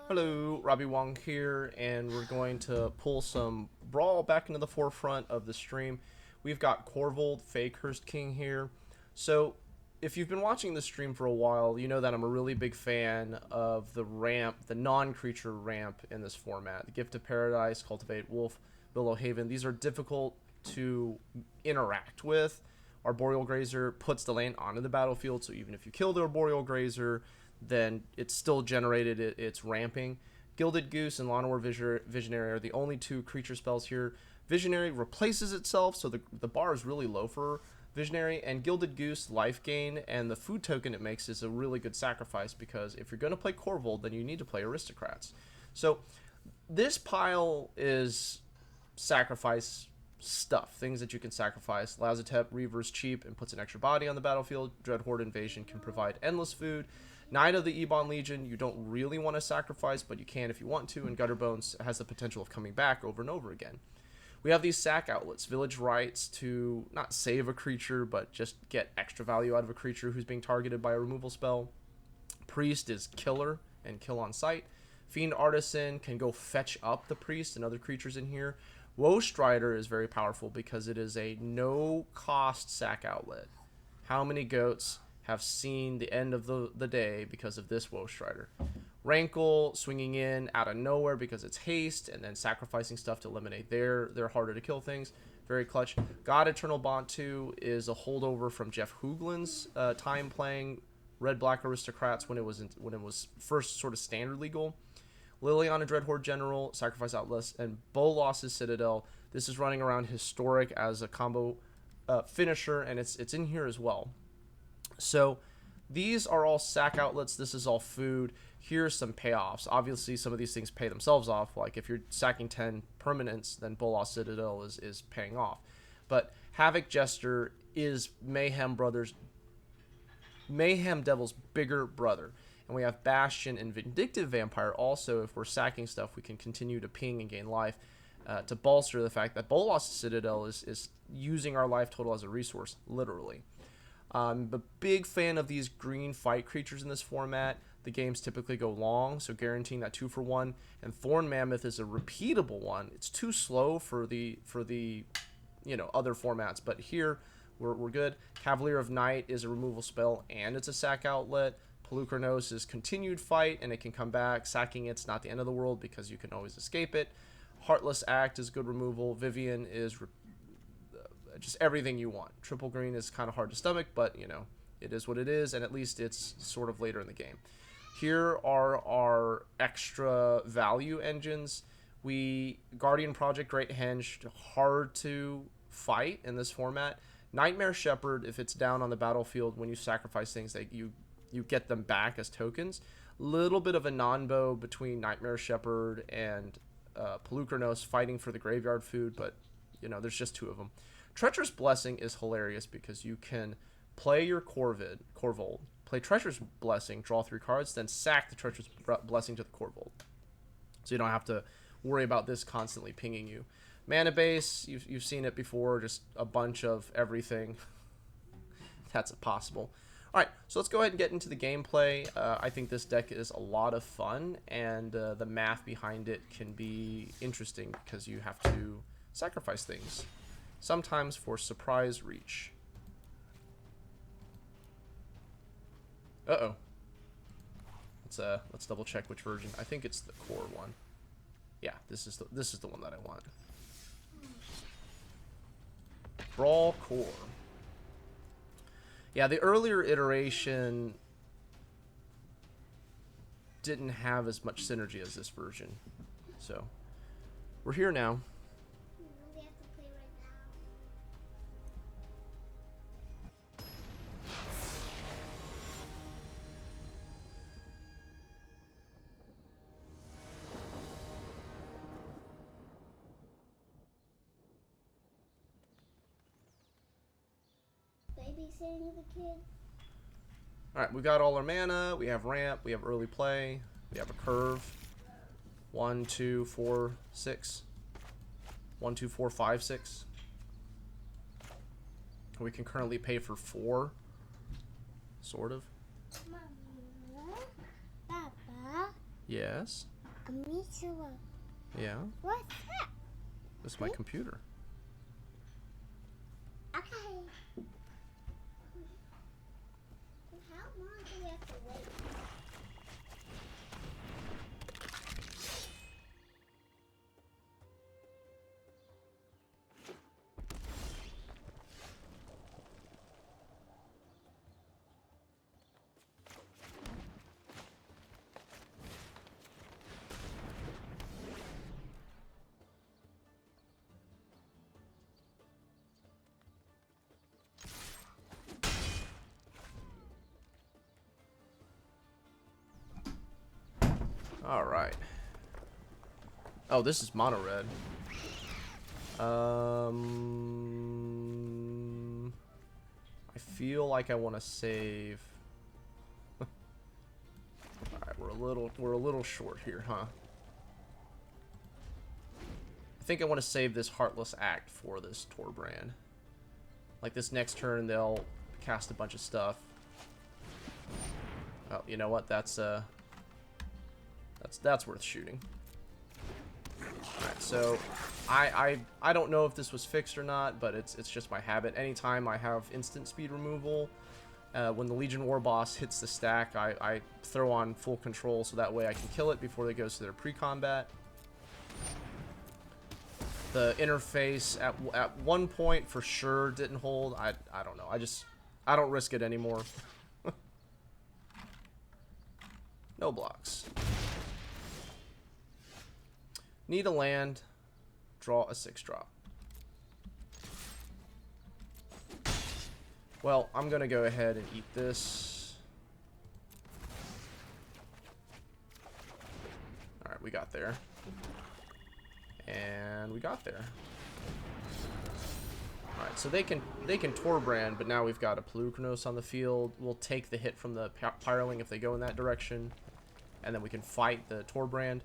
Hello, Robbie Wong here, and we're going to pull some Brawl back into the forefront of the stream. We've got Korvold Fae-Cursed King here. So, if you've been watching the stream for a while, you know that I'm a really big fan of the ramp, the non-creature ramp in this format. The Gift of Paradise, Cultivate, Wolfwillow Haven. These are difficult to interact with. Arboreal Grazer puts the land onto the battlefield, so even if you kill the Arboreal Grazer, then it's still generated its ramping. Gilded Goose and Llanowar Visionary are the only two creature spells here. Visionary replaces itself, so the bar is really low for Visionary, and Gilded Goose life gain and the food token it makes is a really good sacrifice, because if you're going to play Korvold, then you need to play Aristocrats. So this pile is sacrifice stuff, things that you can sacrifice. Lazotep Reaver's cheap and puts an extra body on the battlefield. Dreadhorde Invasion can provide endless food. Knight of the Ebon Legion, you don't really want to sacrifice, but you can if you want to, and Gutterbones has the potential of coming back over and over again. We have these sack outlets, Village Rites, to not save a creature, but just get extra value out of a creature who's being targeted by a removal spell. Priest is killer and kill on sight. Fiend Artisan can go fetch up the Priest and other creatures in here. Woe Strider is very powerful because it is a no-cost sack outlet. How many goats have seen the end of the day because of this Woe Strider? Rankle swinging in out of nowhere because it's haste and then sacrificing stuff to eliminate their harder to kill things. Very clutch. God Eternal Bond 2 is a holdover from Jeff Hoogland's time playing Red-Black Aristocrats when it was first sort of standard legal. Liliana Dreadhorde General, Sacrifice Outlets, and Bolas' Citadel. This is running around Historic as a combo finisher, and it's in here as well. So these are all sack outlets. This is all food. Here's some payoffs. Obviously, some of these things pay themselves off. Like if you're sacking 10 permanents, then Bolas Citadel is paying off. But Havoc Jester is Mayhem Devil's bigger brother. And we have Bastion and Vindictive Vampire also. If we're sacking stuff, we can continue to ping and gain life to bolster the fact that Bolas Citadel is using our life total as a resource, literally. I'm a big fan of these green fight creatures in this format. The games typically go long, so guaranteeing that 2-for-1. And Thorn Mammoth is a repeatable one. It's too slow for the other formats, but here we're good. Cavalier of Night is a removal spell and it's a sack outlet. Polukranos is continued fight, and it can come back. Sacking it's not the end of the world because you can always escape it. Heartless Act is good removal. Vivien is just everything you want. Triple green is kind of hard to stomach, but it is what it is, and at least it's sort of later in the game. Here are our extra value engines. Guardian Project, Great Henge, hard to fight in this format. Nightmare Shepherd, if it's down on the battlefield when you sacrifice things that you get them back as tokens. Little bit of a non-bow between Nightmare Shepherd and Polukranos fighting for the graveyard food, but there's just two of them. Treacherous Blessing is hilarious because you can play your Korvold, play Treacherous Blessing, draw 3 cards, then sack the Treacherous Blessing to the Korvold. So you don't have to worry about this constantly pinging you. Mana base, you've seen it before, just a bunch of everything. That's possible. Alright, so let's go ahead and get into the gameplay. I think this deck is a lot of fun, and the math behind it can be interesting because you have to sacrifice things, sometimes for surprise reach. Uh-oh. Let's double check which version. I think it's the core one. Yeah, this is the one that I want. Brawl core. Yeah, the earlier iteration didn't have as much synergy as this version. So, we're here now. We have to play right now. Babysitting the kid. Alright, we got all our mana, we have ramp, we have early play, we have a curve. 1, 2, 4, 6. 1, 2, 4, 5, 6. We can currently pay for 4. Sort of. Mama, Papa, Yes. A meteor. Yeah. What's that? This is my computer. Okay. How long do we have to wait? All right. Oh, this is mono red. I feel like I want to save. All right, we're a little short here, huh? I think I want to save this Heartless Act for this Torbran. Like this next turn, they'll cast a bunch of stuff. Oh, you know what? That's worth shooting. Alright, so I don't know if this was fixed or not, but it's just my habit. Anytime I have instant speed removal, when the Legion War boss hits the stack, I throw on full control so that way I can kill it before it goes to their pre-combat. The interface at one point for sure didn't hold. I don't know. I don't risk it anymore. No blocks. Need a land. Draw a 6-drop. Well, I'm going to go ahead and eat this. Alright, we got there. And we got there. Alright, so they can Torbran, but now we've got a Polukranos on the field. We'll take the hit from the Pyroling if they go in that direction. And then we can fight the Torbran.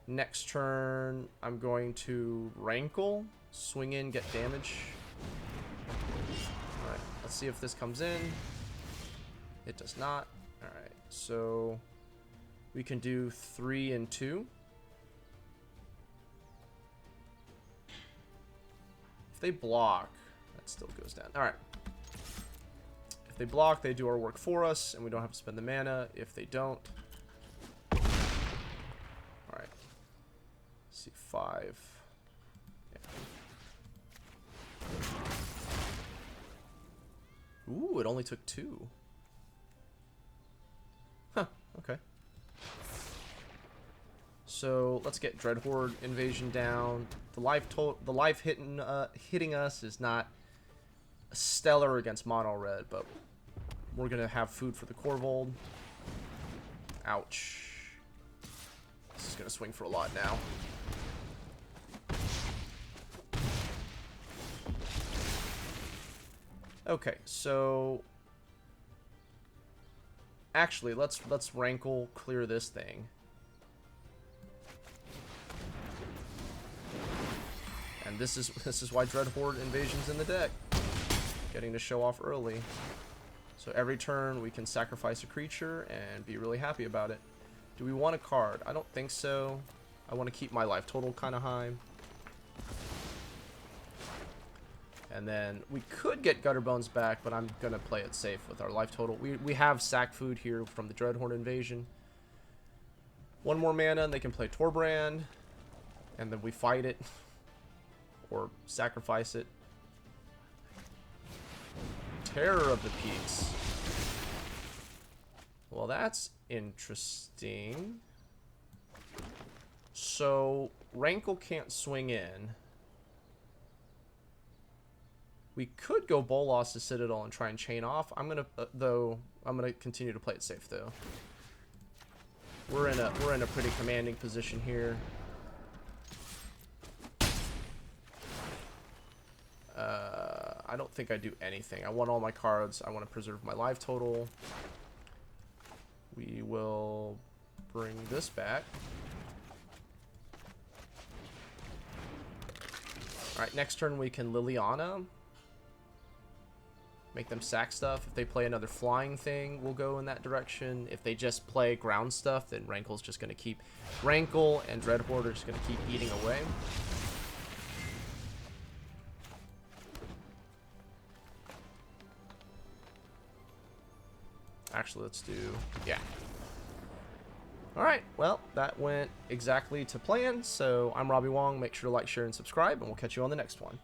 Next turn, I'm going to Rankle, swing in, get damage. Alright, let's see if this comes in. It does not. Alright, so we can do 3 and 2. If they block, that still goes down. Alright. If they block, they do our work for us, and we don't have to spend the mana. If they don't... C5. Yeah. Ooh, it only took 2. Huh, okay. So let's get Dreadhorde Invasion down. The life hitting us is not stellar against mono red, but we're gonna have food for the Korvold. Ouch. This is gonna swing for a lot now. Okay, so actually let's Rankle, clear this thing. And this is why Dreadhorde Invasion's in the deck. Getting to show off early. So every turn we can sacrifice a creature and be really happy about it. Do we want a card? I don't think so. I want to keep my life total kind of high. And then we could get Gutterbones back, but I'm going to play it safe with our life total. We have sack food here from the Dreadhorde Invasion. 1 more mana and they can play Torbran. And then we fight it. Or sacrifice it. Terror of the Peaks. Well, that's interesting. So, Rankle can't swing in. We could go Bolas to Citadel and try and chain off. I'm gonna continue to play it safe though. We're in a pretty commanding position here. I don't think I do anything. I want all my cards. I want to preserve my life total. We will bring this back. Alright, next turn we can Liliana. make them sack stuff. If they play another flying thing, we'll go in that direction. If they just play ground stuff, then Rankle's just going to keep Rankle, and Dreadhorde are just going to keep eating away. Actually, let's do, yeah. Alright, well, that went exactly to plan. So I'm Robbie Wong. Make sure to like, share, and subscribe, and we'll catch you on the next one.